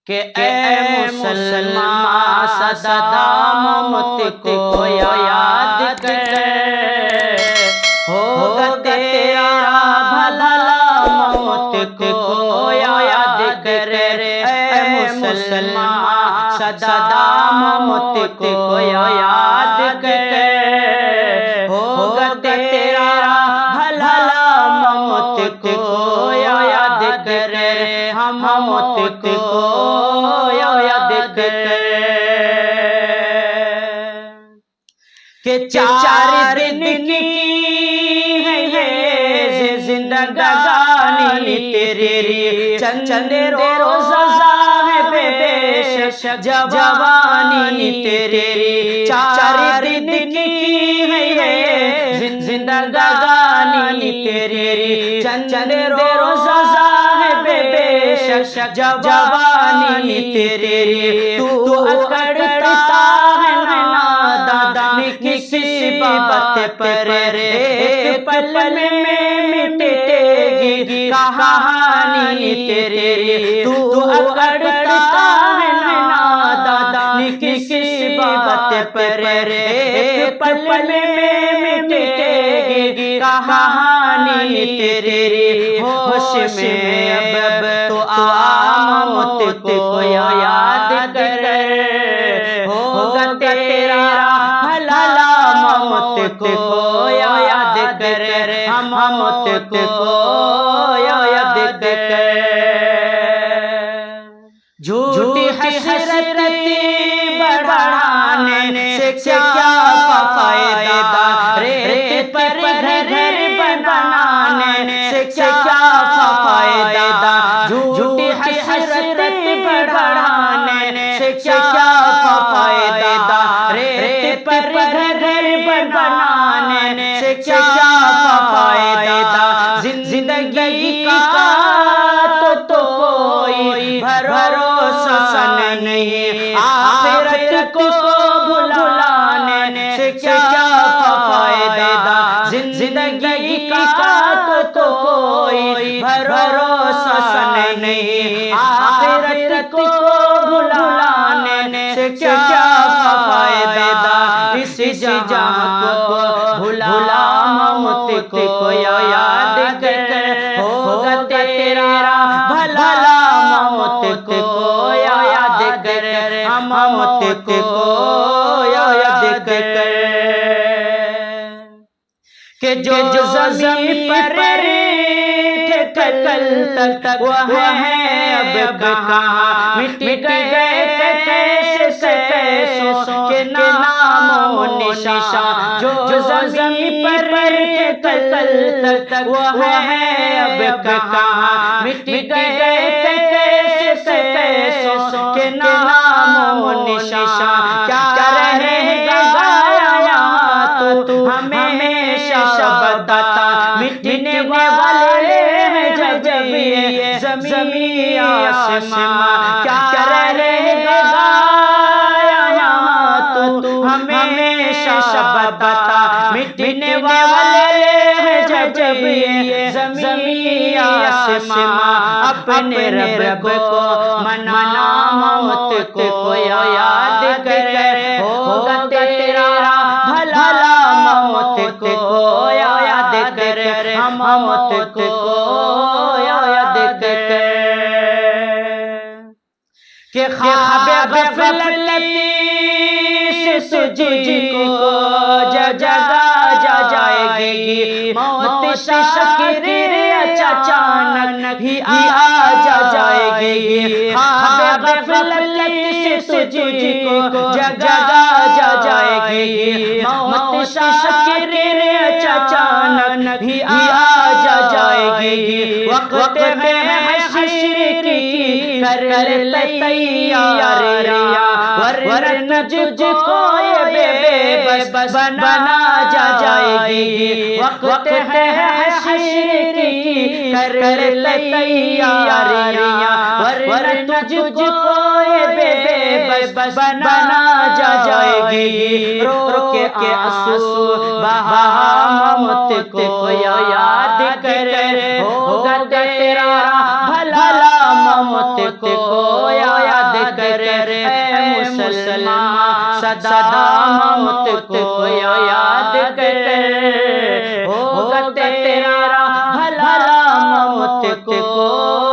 کہ اے مسلمان صدا موت کو یاد کر، ہوگا تیرا بھلا موت کو یاد کر۔ اے مسلمان صدا موت کو یاد کر، ہوگا تیرا بھلا موت کو یاد کر، ہم موت کو یاد کر۔ کہ چار دن کی ہے یہ زندگانی تیری، چند روزہ ہے بے شک جوانی تیری۔ چار دن کی ہے یہ زندگانی تیری، چند روزہ ہے بے شک جوانی تیری۔ تو اکڑتا ہے نادان کسی بات پر، ایک پل میں مٹے گی کہانی تیری۔ تو اکڑتا ہے نادان کسی بات پر، ایک پل میں مٹے گی کہانی تیری۔ ہوش میں اب تو آ موت کو یاد کر، ہوگا تیرا بھلا موت کو یاد کر، ہم موت کو یاد کر۔ جھوٹی حسرتی بڑھانے سے کیا فائدہ، ریت پر گھر بنانے سے کیا فائدہ۔ جھوٹی حسرتی بڑھانے سے کیا فائدہ، ریت پر گھر بنانے سے کیا فائدہ۔ زندگی کا تو کوئی بھروسہ نہیں، آخرت کو بھلانے سے کیا فائدہ۔ زندگی کا تو کوئی بھروسہ نہیں، آخرت کو بھلانے سے کیا فائدہ۔ اس جہاں کو بھلا موت کو یاد کر، ہوگا تیرا بھلا موت کو یاد کر، ہم موت کو یاد کر۔ کہ جو زمین پر کل تک وہ ہے اب کہاں، مٹ گئے کیسوں کے نام و نشان۔ جو زمین پر کل تک وہ ہے اب کہاں، مٹ گئے کیسوں کے نام و نشان۔ کیا رہے گا یہاں تو ہمیشہ بتاتا، مٹنے والے ہیں جب یہ زمین آسمان۔ کیا رہے گا یہاں تو ہمیشہ بتاتا، مٹنے والے ہیں جب یہ زمین آسمان۔ اپنے رب کو منا موت کو یاد کر، ہوگا تیرا بھلا موت کو یاد کر، ہم موت کو یاد کر۔ کہ خواب غفلتی سے تجھ کو جگا جائے گی، موت شکر اچانک ہی آ جائے گی۔ خواب غفلتی سے تجھ کو جگا جائے گی، موت شکر اچانک ہی آ جائے گی۔ وقت ہے حشر کی کر لے تیاریاں، ورنہ تجھ کو بے بس بنا جائے گی۔ وقت ہے حشر کی کر لے تیاریاں، ورنہ تجھ کو بے بس بنا جائے گی۔ رو کے آنسو بہا موت کو یاد کر، ہوگا تیرا بھلا موت کو یاد اے مسلمان صدا موت کو یاد کر، ہوگا تیرا بھلا موت کو